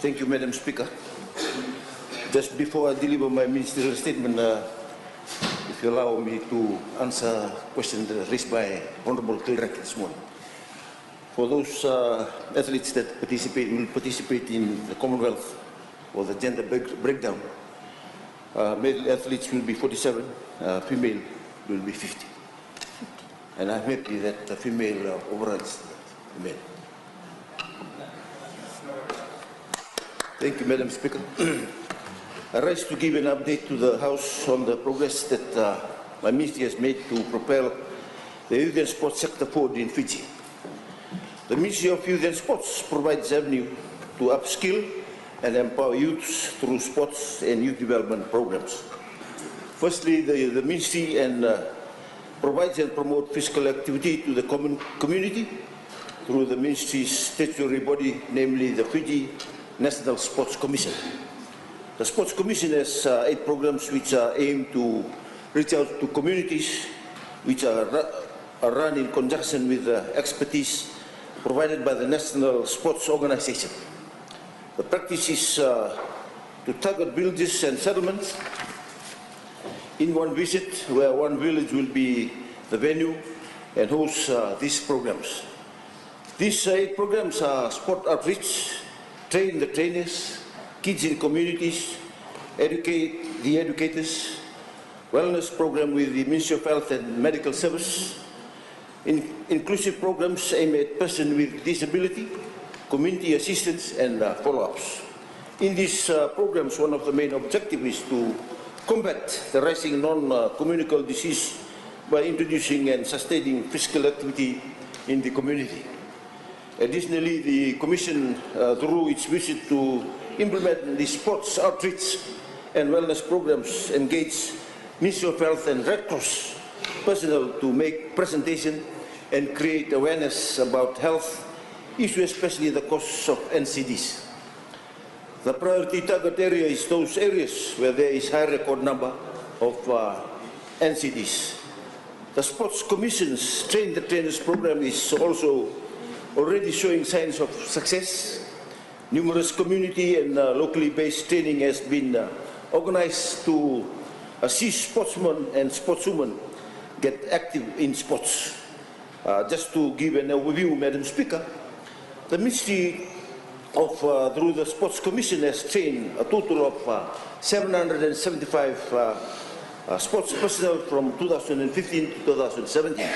Thank you, Madam Speaker. Just before I deliver my ministerial statement, if you allow me to answer a question raised by Honorable Kilrack this morning. For those athletes that will participate in the Commonwealth or the gender breakdown, male athletes will be 47, female will be 50. And I'm happy that the female overrides the male. Thank you, Madam Speaker. I rise to give an update to the House on the progress that my ministry has made to propel the youth and sports sector forward in Fiji. The Ministry of Youth and Sports provides avenue to upskill and empower youths through sports and youth development programs. Firstly, the ministry provides and promotes physical activity to the community through the ministry's statutory body, namely the Fiji National Sports Commission. The Sports Commission has 8 programs which are aimed to reach out to communities which are run in conjunction with expertise provided by the National Sports Organization. The practice is to target villages and settlements in one visit, where one village will be the venue and host these programs. These 8 programs are sport outreach, train the trainers, kids in communities, educate the educators, wellness program with the Ministry of Health and Medical Service, inclusive programs aimed at persons with disability, community assistance and follow-ups. In these programs, one of the main objectives is to combat the rising non-communicable disease by introducing and sustaining physical activity in the community. Additionally, the Commission, through its visit to implement the sports outreach and wellness programs, engage Ministry of Health and Red Cross personnel to make presentation and create awareness about health issues, especially the causes of NCDs. The priority target area is those areas where there is high record number of NCDs. The Sports Commission's Train the Trainers program is also already showing signs of success. Numerous community and locally based training has been organized to assist sportsmen and sportswomen get active in sports. Just to give an overview, Madam Speaker, the Ministry through the Sports Commission has trained a total of 775 sports personnel from 2015 to 2017.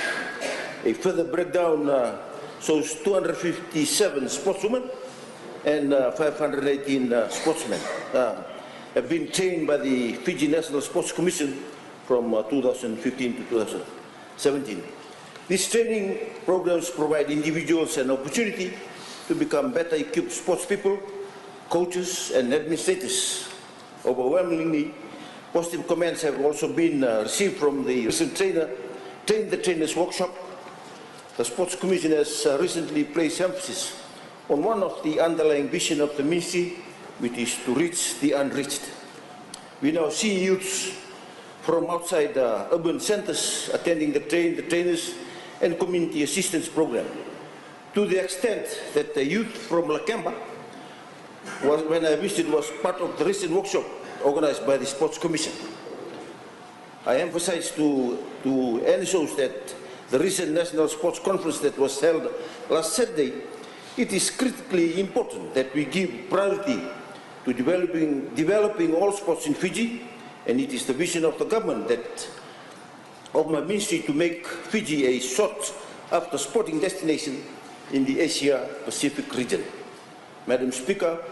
A further breakdown shows 257 sportswomen and 518 sportsmen have been trained by the Fiji National Sports Commission from 2015 to 2017. These training programs provide individuals an opportunity to become better equipped sports people, coaches and administrators. Overwhelmingly, positive comments have also been received from the recent Train the Trainers workshop. The Sports Commission has recently placed emphasis on one of the underlying vision of the ministry, which is to reach the unreached. We now see youths from outside urban centers attending the Train the Trainers and community assistance program, to the extent that the youth from Lakemba, when I visited, was part of the recent workshop organized by the Sports Commission. I emphasize to NSOs that the recent National Sports Conference that was held last Saturday, it is critically important that we give priority to developing all sports in Fiji, and it is the vision of the government of my ministry to make Fiji a sought-after sporting destination in the Asia-Pacific region. Madam Speaker,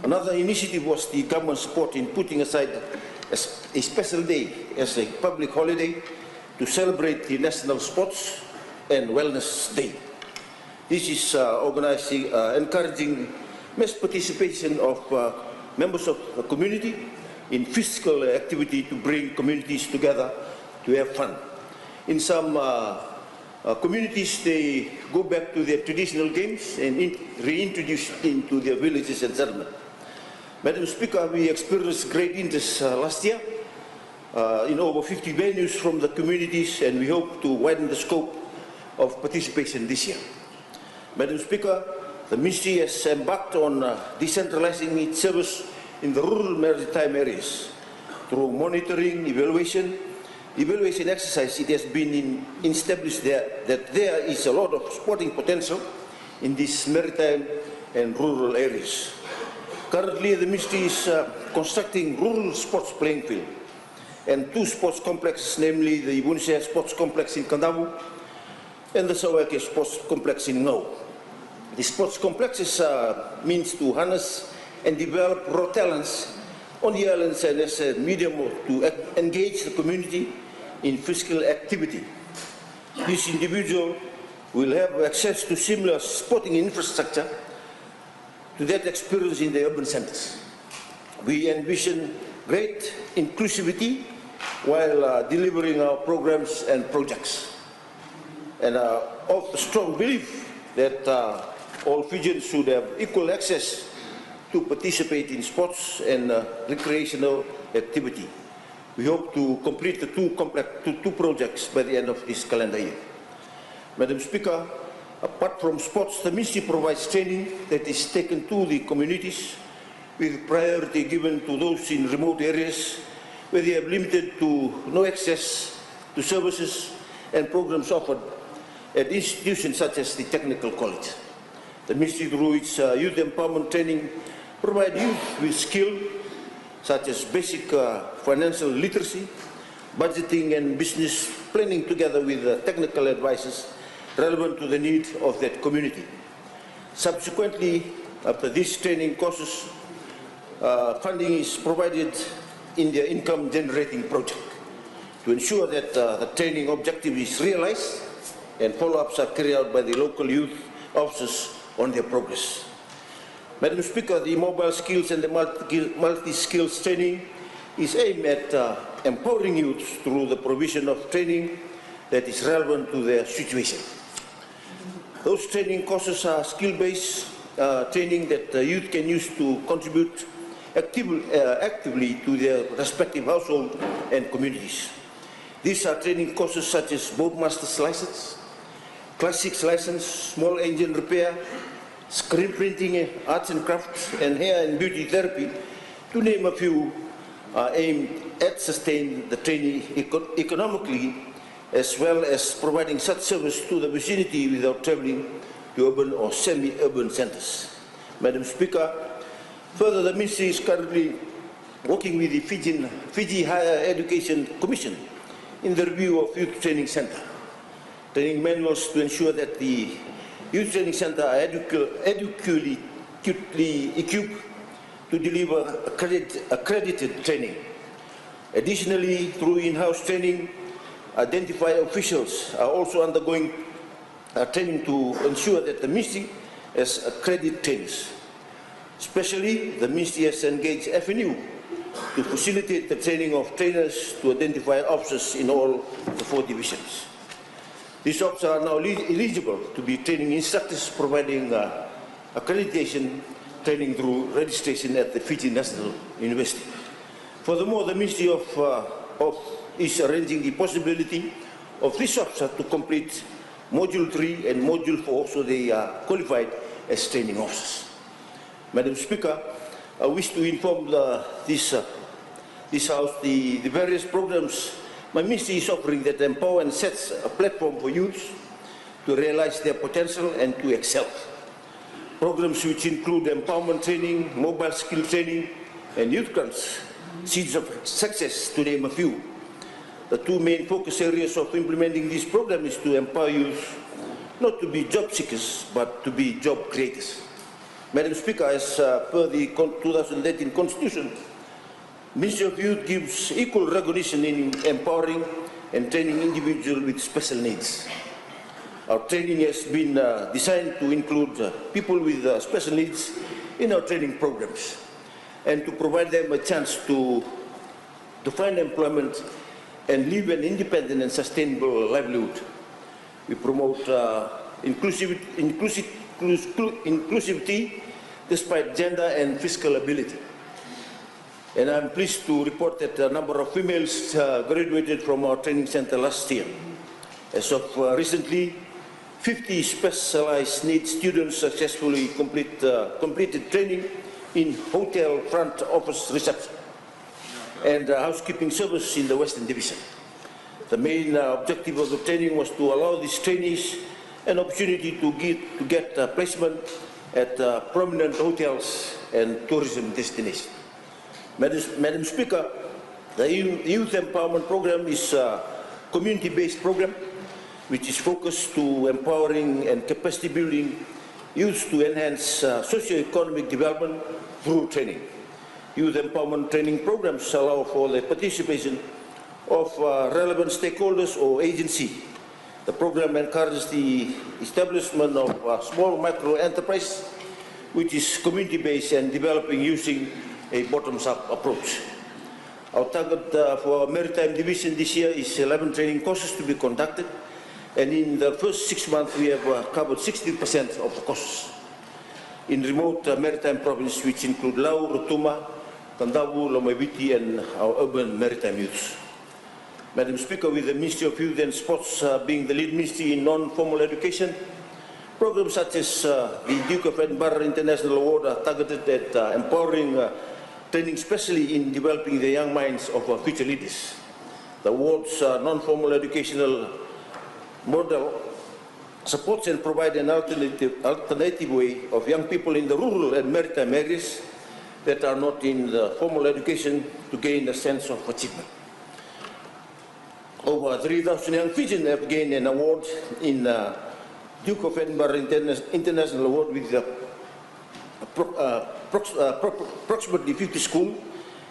another initiative was the government support in putting aside a special day as a public holiday to celebrate the National Sports and Wellness Day. This is encouraging mass participation of members of the community in physical activity to bring communities together to have fun. In some communities, they go back to their traditional games and reintroduce it into their villages and settlements. Madam Speaker, we experienced great interest last year in over 50 venues from the communities, and we hope to widen the scope of participation this year. Madam Speaker, the Ministry has embarked on decentralizing its service in the rural maritime areas. Through monitoring, evaluation exercise, it has been established that there is a lot of sporting potential in these maritime and rural areas. Currently, the Ministry is constructing rural sports playing field and 2 sports complexes, namely the Ibunisea Sports Complex in Kandavu and the Sawake Sports Complex in Ngau. The sports complexes means to harness and develop raw talents on the islands and as a medium to engage the community in physical activity. This individual will have access to similar sporting infrastructure to that experience in the urban centers. We envision great inclusivity while delivering our programs and projects. And of strong belief that all Fijians should have equal access to participate in sports and recreational activity. We hope to complete the two projects by the end of this calendar year. Madam Speaker, apart from sports, the Ministry provides training that is taken to the communities with priority given to those in remote areas where they have limited to no access to services and programs offered at institutions such as the Technical College. The Ministry, through its youth empowerment training, provides youth with skill such as basic financial literacy, budgeting and business planning, together with technical advices relevant to the need of that community. Subsequently, after these training courses, funding is provided in the income-generating project to ensure that the training objective is realized and follow-ups are carried out by the local youth officers on their progress. Madam Speaker, the mobile skills and the multi-skills training is aimed at empowering youth through the provision of training that is relevant to their situation. Those training courses are skill-based training that youth can use to contribute actively to their respective household and communities. These are training courses such as boatmaster's license, classics license, small engine repair, screen printing, arts and crafts, and hair and beauty therapy, to name a few, aimed at sustaining the trainee economically, as well as providing such service to the vicinity without travelling to urban or semi-urban centres. Madam Speaker, further, the Ministry is currently working with the Fiji Higher Education Commission in the review of Youth Training Centre. Training manuals to ensure that the Youth Training Centre are adequately equipped to deliver accredited training. Additionally, through in-house training, identified officials are also undergoing training to ensure that the Ministry has accredited trainers. Especially, the Ministry has engaged FNU to facilitate the training of trainers to identify officers in all the 4 divisions. These officers are now eligible to be training instructors, providing accreditation training through registration at the Fiji National University. Furthermore, the Ministry is arranging the possibility of this officer to complete Module 3 and Module 4, so they are qualified as training officers. Madam Speaker, I wish to inform this House the various programs my Ministry is offering that empower and sets a platform for youth to realize their potential and to excel. Programs which include empowerment training, mobile skill training, and youth grants, seeds of success, to name a few. The 2 main focus areas of implementing this program is to empower youth not to be job seekers, but to be job creators. Madam Speaker, as per the 2018 Constitution, Ministry of Youth gives equal recognition in empowering and training individuals with special needs. Our training has been designed to include people with special needs in our training programs and to provide them a chance to find employment and live an independent and sustainable livelihood. We promote inclusivity despite gender and physical ability. And I'm pleased to report that a number of females graduated from our training center last year. As of recently, 50 specialized needs students successfully completed training in hotel front office reception and housekeeping service in the Western Division. The main objective of the training was to allow these trainees an opportunity to get placement at prominent hotels and tourism destinations. Madam Speaker, the Youth Empowerment Program is a community-based program which is focused to empowering and capacity building youth to enhance socio-economic development through training. Youth empowerment training programs allow for the participation of relevant stakeholders or agencies. The program encourages the establishment of a small micro enterprise which is community-based and developing using a bottoms-up approach. Our target for our Maritime Division this year is 11 training courses to be conducted, and in the first 6 months we have covered 60% of the courses in remote maritime provinces, which include Lau, Rotuma, Tandavu, Lomaiviti, and our urban maritime youths. Madam Speaker, with the Ministry of Youth and Sports being the lead ministry in non-formal education, programs such as the Duke of Edinburgh International Award are targeted at empowering training, especially in developing the young minds of our future leaders. The award's non-formal educational model supports and provides an alternative way of young people in the rural and maritime areas that are not in the formal education to gain a sense of achievement. Over 3,000 young Fijians have gained an award in Duke of Edinburgh International Award with approximately 50 schools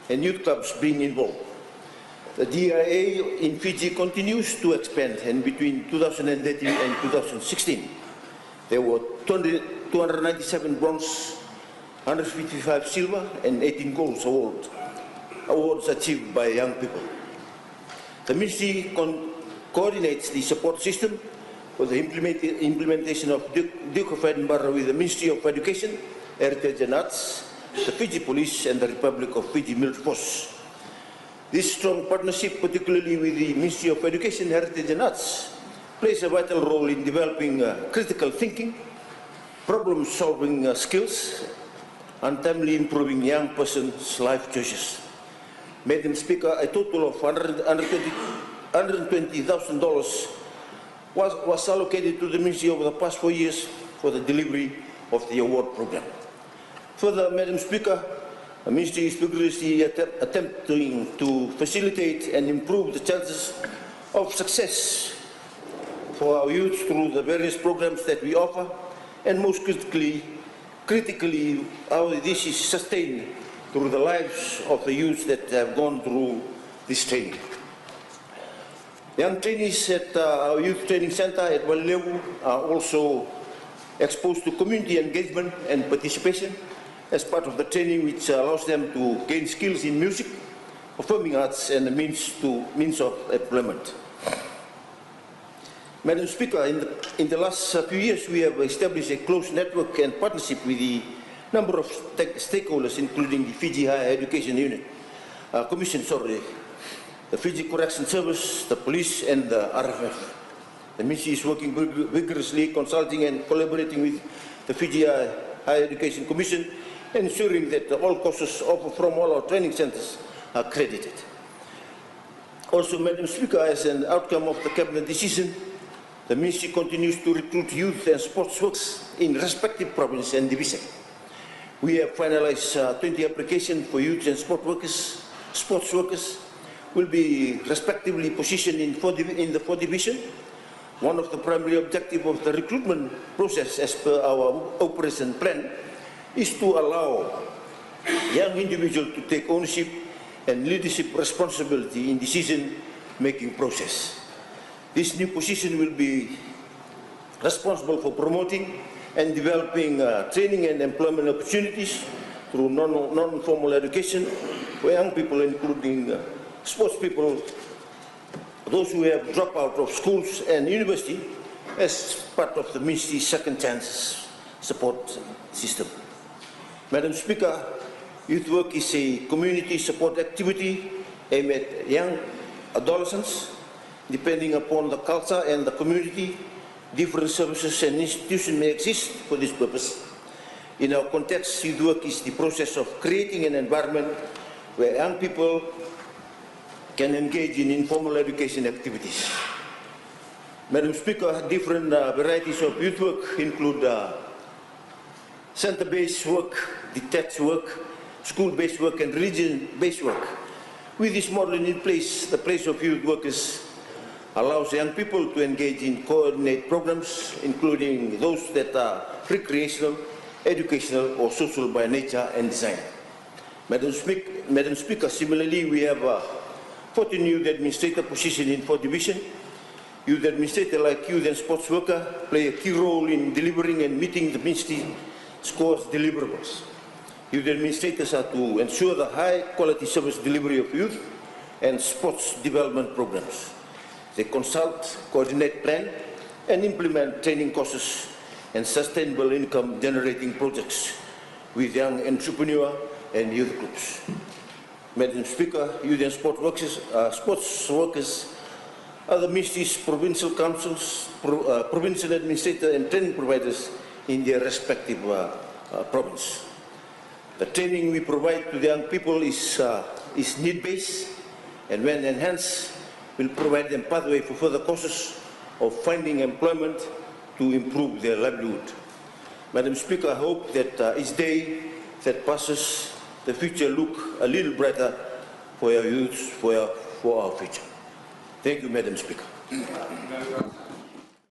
and youth clubs being involved. The DIA in Fiji continues to expand, and between 2013 and 2016, there were 297 bronze, 155 silver, and 18 gold awards achieved by young people. The Ministry coordinates the support system for the implementation of Duke of Edinburgh with the Ministry of Education, Heritage and Arts, the Fiji Police, and the Republic of Fiji Military Force. This strong partnership, particularly with the Ministry of Education, Heritage and Arts, plays a vital role in developing critical thinking, problem-solving skills, and timely improving young persons' life choices. Madam Speaker, a total of $120,000 was allocated to the Ministry over the past 4 years for the delivery of the award program. Further, Madam Speaker, the Ministry is vigorously attempting to facilitate and improve the chances of success for our youth through the various programs that we offer, and most critically how this is sustained through the lives of the youth that have gone through this training. Young trainees at our Youth Training Center at Walilevu are also exposed to community engagement and participation as part of the training, which allows them to gain skills in music, performing arts, and the means of employment. Madam Speaker, in the last few years, we have established a close network and partnership with the number of stakeholders, including the Fiji Higher Education Commission, the Fiji Correction Service, the police, and the RFF. The Ministry is working vigorously, consulting and collaborating with the Fiji Higher Education Commission, ensuring that all courses offered from all our training centers are accredited. Also, Madam Speaker, as an outcome of the Cabinet decision, the Ministry continues to recruit youth and sports workers in respective provinces and divisions. We have finalized 20 applications for youth and sports workers will be respectively positioned in the 4 divisions. One of the primary objectives of the recruitment process, as per our operation plan, is to allow young individuals to take ownership and leadership responsibility in decision-making process. This new position will be responsible for promoting and developing training and employment opportunities through non-formal education for young people, including sports people, those who have dropped out of schools and university, as part of the Ministry's Second Chances support system. Madam Speaker, youth work is a community support activity aimed at young adolescents. Depending upon the culture and the community, different services and institutions may exist for this purpose. In our context, youth work is the process of creating an environment where young people can engage in informal education activities. Madam Speaker, different varieties of youth work include center-based work, detached work, school-based work, and religion-based work. With this model in place, the place of youth workers allows young people to engage in coordinated programs, including those that are recreational, educational, or social by nature and design. Madam Speaker, similarly, we have 14 youth administrator positions in 4 divisions. Youth administrator, like youth and sports worker, play a key role in delivering and meeting the ministry scores deliverables. Youth administrators are to ensure the high quality service delivery of youth and sports development programs. They consult, coordinate, plan, and implement training courses and sustainable income generating projects with young entrepreneurs and youth groups. Madam Speaker, youth and sports workers are the ministries, provincial councils, provincial administrators, and training providers in their respective province. The training we provide to the young people is need-based, and when enhanced, will provide them pathway for further courses of finding employment to improve their livelihood. Madam Speaker, I hope that each day that passes, the future look a little brighter for our youth, for our future. Thank you, Madam Speaker.